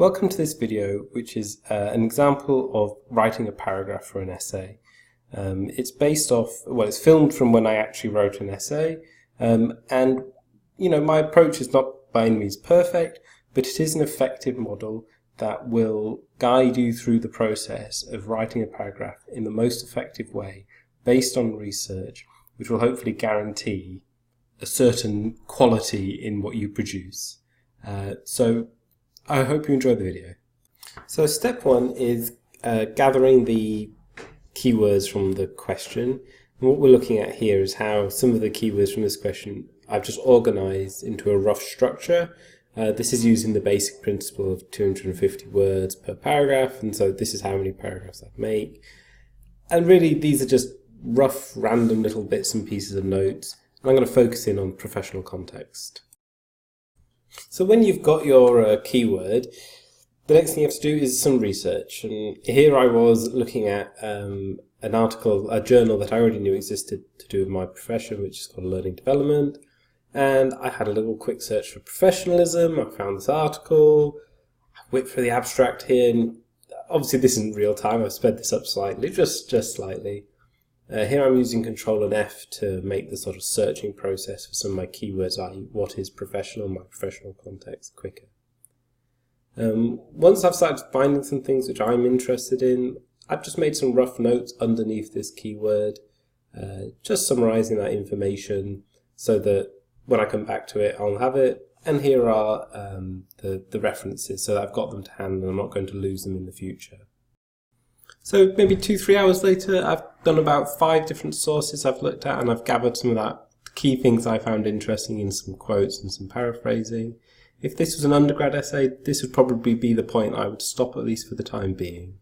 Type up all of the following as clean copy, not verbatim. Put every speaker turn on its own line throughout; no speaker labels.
Welcome to this video, which is an example of writing a paragraph for an essay. It's based off, well, it's filmed from when I actually wrote an essay, and my approach is not by any means perfect, but it is an effective model that will guide you through the process of writing a paragraph in the most effective way, based on research, which will hopefully guarantee a certain quality in what you produce. So I hope you enjoyed the video. So step one is gathering the keywords from the question. And what we're looking at here is how some of the keywords from this question I've just organized into a rough structure. This is using the basic principle of 250 words per paragraph, and so this is how many paragraphs I make. And really these are just rough, random little bits and pieces of notes. And I'm going to focus in on professional context. So when you've got your keyword, the next thing you have to do is some research. And here I was looking at an article, a journal that I already knew existed to do with my profession, which is called Learning Development. And I had a little quick search for professionalism. I found this article. I whipped through the abstract here. And obviously this isn't real time. I've sped this up slightly, just slightly. Here I'm using Control and F to make the sort of searching process for some of my keywords, i.e. what is professional, my professional context, quicker. Once I've started finding some things which I'm interested in, I've just made some rough notes underneath this keyword, just summarizing that information so that when I come back to it, I'll have it. And here are the references, so that I've got them to hand and I'm not going to lose them in the future. So maybe 2-3 hours later, I've done about 5 different sources I've looked at, and I've gathered some of that key things I found interesting in some quotes and some paraphrasing. If this was an undergrad essay, this would probably be the point I would stop, at least for the time being.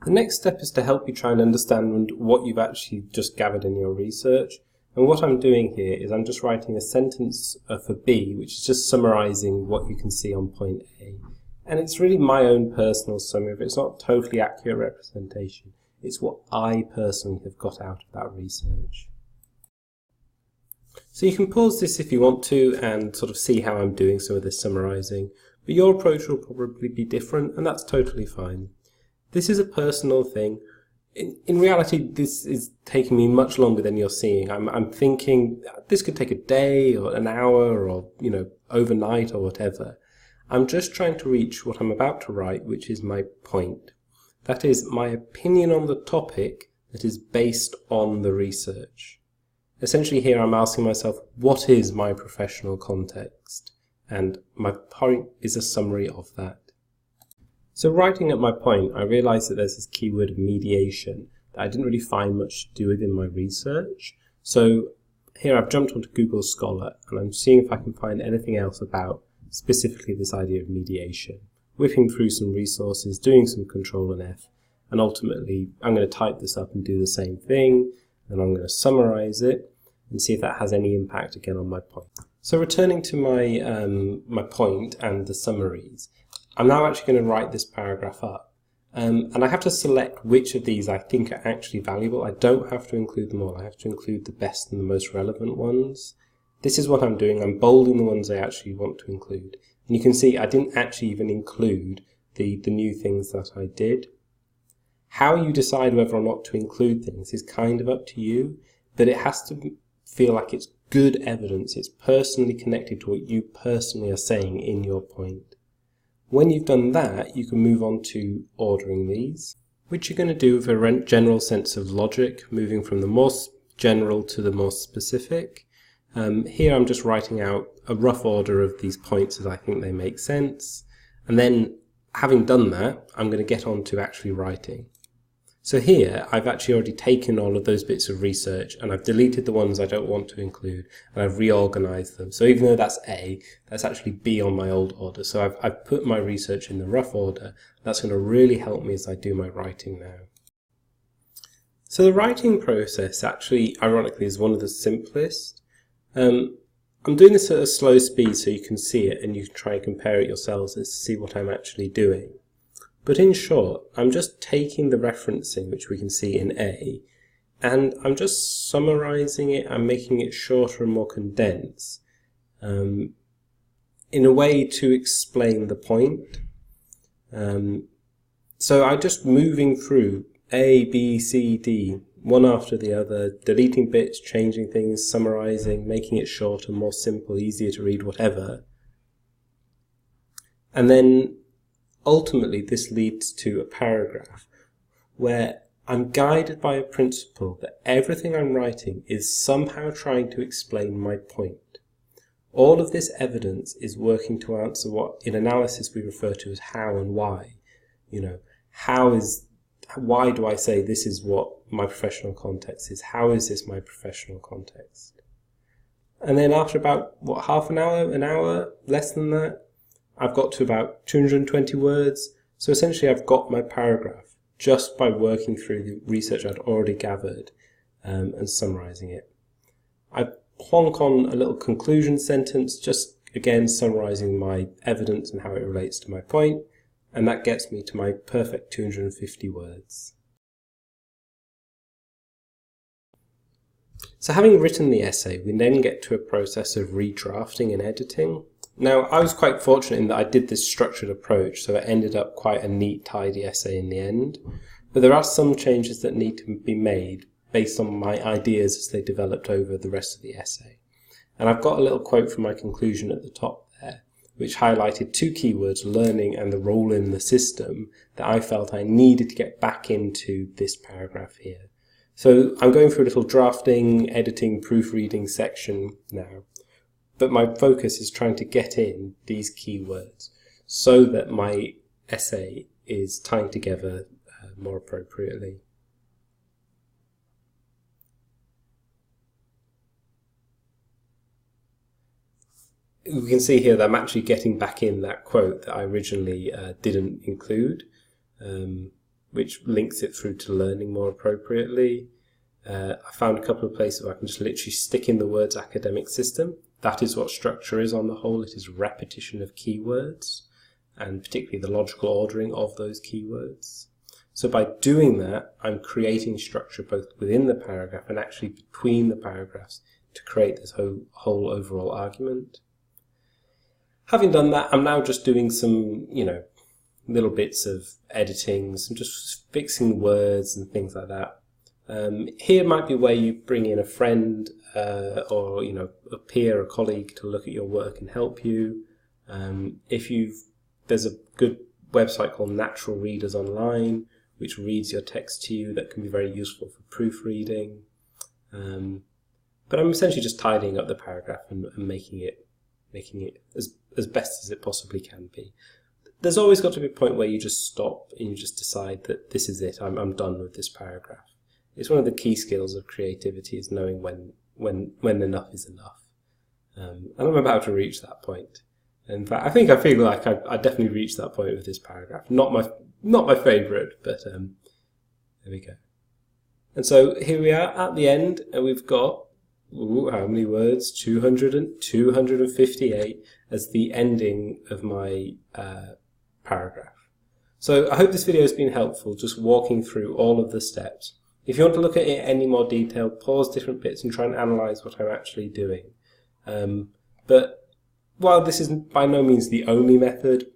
The next step is to help you try and understand what you've actually just gathered in your research. And what I'm doing here is I'm just writing a sentence for B, which is just summarizing what you can see on point A. And it's really my own personal summary of it. It's not a totally accurate representation. It's what I personally have got out of that research. So you can pause this if you want to and sort of see how I'm doing some of this summarizing. But your approach will probably be different, and that's totally fine. This is a personal thing. In reality, this is taking me much longer than you're seeing. I'm thinking this could take a day or an hour or overnight or whatever. I'm just trying to reach what I'm about to write, which is my point. That is my opinion on the topic that is based on the research. Essentially here I'm asking myself, what is my professional context? And my point is a summary of that. So writing at my point, I realized that there's this keyword of mediation that I didn't really find much to do with in my research. So here I've jumped onto Google Scholar and I'm seeing if I can find anything else about specifically this idea of mediation, whipping through some resources, doing some Control and F, and ultimately I'm going to type this up and do the same thing, and I'm going to summarize it and see if that has any impact again on my point. So returning to my point and the summaries, I'm now actually going to write this paragraph up, and I have to select which of these I think are actually valuable. I don't have to include them all. I have to include the best and the most relevant ones. This is what I'm doing. I'm bolding the ones I actually want to include. And you can see I didn't actually even include the new things that I did. How you decide whether or not to include things is kind of up to you, but it has to feel like it's good evidence. It's personally connected to what you personally are saying in your point. When you've done that, you can move on to ordering these, which you're going to do with a general sense of logic, moving from the more general to the more specific. Here I'm just writing out a rough order of these points as I think they make sense, and then having done that I'm going to get on to actually writing. So here I've actually already taken all of those bits of research and I've deleted the ones I don't want to include and I've reorganized them. So even though that's A, that's actually B on my old order. So I've put my research in the rough order. That's going to really help me as I do my writing now. So the writing process actually, ironically, is one of the simplest. I'm doing this at a slow speed so you can see it and you can try and compare it yourselves to see what I'm actually doing. But in short, I'm just taking the referencing, which we can see in A, and I'm just summarizing it. I'm making it shorter and more condensed. in a way to explain the point. So I'm just moving through A, B, C, D, one after the other, deleting bits, changing things, summarizing, making it shorter, more simple, easier to read, whatever. And then ultimately this leads to a paragraph where I'm guided by a principle that everything I'm writing is somehow trying to explain my point. All of this evidence is working to answer what in analysis we refer to as how and why. Why do I say this is what my professional context is? How is this my professional context? And then after about, half an hour, less than that, I've got to about 220 words. So essentially I've got my paragraph just by working through the research I'd already gathered and summarizing it. I plonk on a little conclusion sentence, just again summarizing my evidence and how it relates to my point. And that gets me to my perfect 250 words. So having written the essay, we then get to a process of redrafting and editing. Now, I was quite fortunate in that I did this structured approach, so it ended up quite a neat, tidy essay in the end. But there are some changes that need to be made based on my ideas as they developed over the rest of the essay. And I've got a little quote from my conclusion at the top there, which highlighted two keywords, learning and the role in the system, that I felt I needed to get back into this paragraph here. So I'm going through a little drafting, editing, proofreading section now, but my focus is trying to get in these keywords so that my essay is tying together more appropriately. We can see here that I'm actually getting back in that quote that I originally didn't include, which links it through to learning more appropriately. I found a couple of places where I can just literally stick in the words academic system. That is what structure is on the whole. It is repetition of keywords, and particularly the logical ordering of those keywords. So by doing that, I'm creating structure both within the paragraph and actually between the paragraphs to create this whole overall argument. Having done that, I'm now just doing some, little bits of editing, some just fixing words and things like that. Here might be where you bring in a friend or a peer, a colleague to look at your work and help you. There's a good website called Natural Readers Online, which reads your text to you, that can be very useful for proofreading. But I'm essentially just tidying up the paragraph and making it as best as it possibly can be. There's always got to be a point where you just stop and you just decide that this is it, I'm done with this paragraph. It's one of the key skills of creativity, is knowing when enough is enough. And I'm about to reach that point. In fact, I feel like I definitely reached that point with this paragraph. Not my favourite, but there we go. And so here we are at the end, and we've got, how many words? 258 as the ending of my paragraph. So I hope this video has been helpful, just walking through all of the steps. If you want to look at it in any more detail, pause different bits and try and analyse what I'm actually doing. But while this is by no means the only method,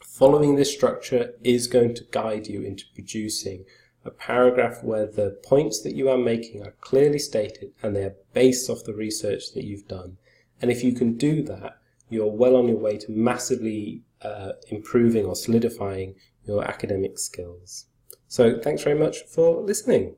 following this structure is going to guide you into producing a paragraph where the points that you are making are clearly stated and they are based off the research that you've done. And if you can do that, you're well on your way to massively improving or solidifying your academic skills. So thanks very much for listening.